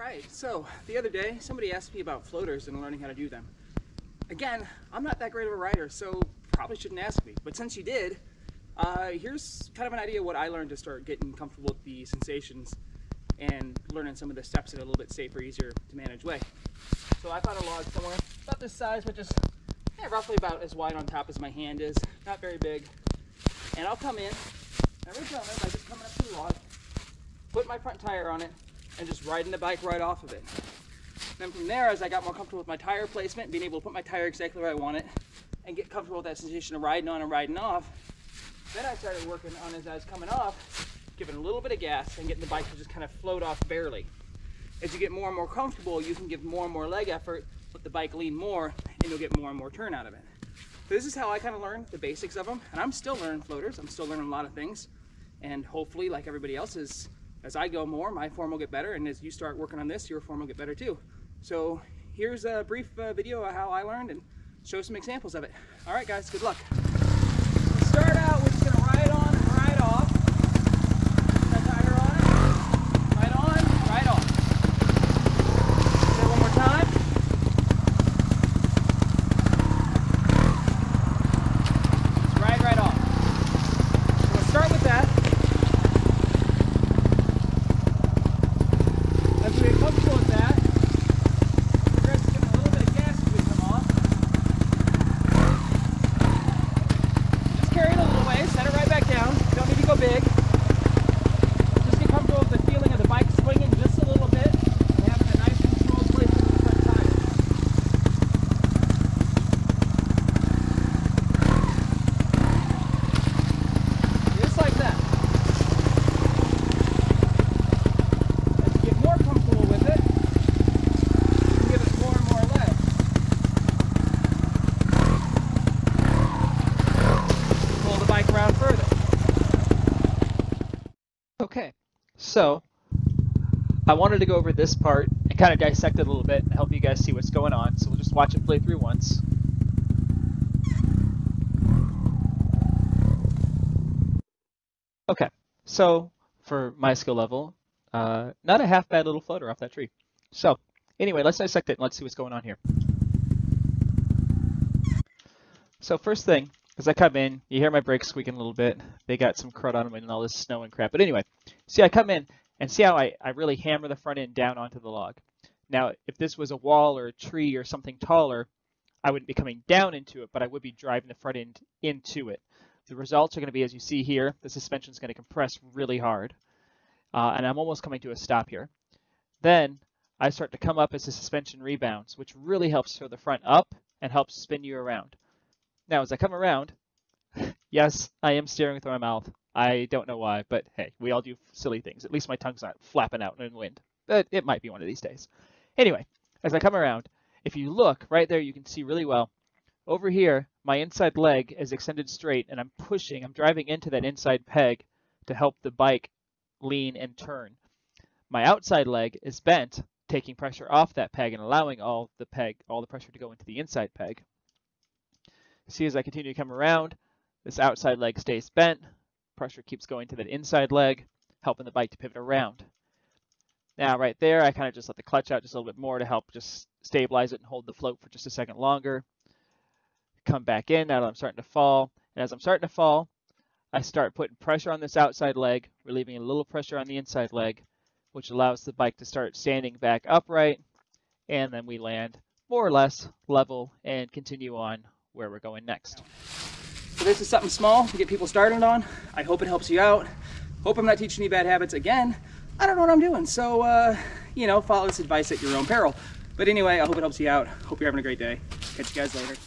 Alright, so the other day somebody asked me about floaters and learning how to do them. Again, I'm not that great of a rider, so probably shouldn't ask me. But since you did, here's kind of an idea of what I learned to start getting comfortable with the sensations and learning some of the steps in a little bit safer, easier to manage way. So I found a log somewhere about this size, but just roughly about as wide on top as my hand is, not very big. And I'll come in, and I originally by just coming up to the log, put my front tire on it, and just riding the bike right off of it. Then from there, as I got more comfortable with my tire placement, being able to put my tire exactly where I want it, and get comfortable with that sensation of riding on and riding off, then I started working on, as I was coming off, giving a little bit of gas and getting the bike to just kind of float off barely. As you get more and more comfortable, you can give more and more leg effort, let the bike lean more, and you'll get more and more turn out of it. So this is how I kind of learned the basics of them, and I'm still learning floaters. I'm still learning a lot of things, and hopefully, like everybody else, as I go more, my form will get better, and as you start working on this, your form will get better too. So here's a brief video of how I learned and show some examples of it. All right, guys, good luck. Start out, we're just gonna ride on and ride off. Put that tire on it, ride on, ride off. Say it one more time. Just ride right off. So we'll start with that. As we get comfortable with that, we're just giving a little bit of gas as we come off. Just carry it a little way, set it right back down. You don't need to go big. Just get comfortable with the feeling of the bike swinging just a little bit and having a nice controlled placement with the front tire. Just like that. Further. Okay, so I wanted to go over this part and kind of dissect it a little bit and help you guys see what's going on. So we'll just watch it play through once. Okay, so for my skill level, not a half bad little floater off that tree. So anyway, let's dissect it and let's see what's going on here. So first thing, as I come in, you hear my brakes squeaking a little bit. They got some crud on them and all this snow and crap. But anyway, see, I come in and see how I really hammer the front end down onto the log. Now, if this was a wall or a tree or something taller, I wouldn't be coming down into it, but I would be driving the front end into it. The results are going to be, as you see here, the suspension is going to compress really hard. And I'm almost coming to a stop here. Then I start to come up as the suspension rebounds, which really helps throw the front up and helps spin you around. Now, as I come around, yes, I am steering with my mouth. I don't know why, but hey, we all do silly things. At least my tongue's not flapping out in the wind. But it might be one of these days. Anyway, as I come around, if you look right there, you can see really well. Over here, my inside leg is extended straight, and I'm driving into that inside peg to help the bike lean and turn. My outside leg is bent, taking pressure off that peg and allowing all the pressure to go into the inside peg. See, as I continue to come around, this outside leg stays bent. Pressure keeps going to that inside leg, helping the bike to pivot around. Now, right there, I kind of just let the clutch out just a little bit more to help just stabilize it and hold the float for just a second longer. Come back in now that I'm starting to fall. And as I'm starting to fall, I start putting pressure on this outside leg, relieving a little pressure on the inside leg, which allows the bike to start standing back upright. And then we land more or less level and continue on where we're going next. So this is something small to get people started on. I hope it helps you out. Hope I'm not teaching you bad habits again. I don't know what I'm doing, so you know, follow this advice at your own peril. But anyway, I hope it helps you out. Hope you're having a great day. Catch you guys later.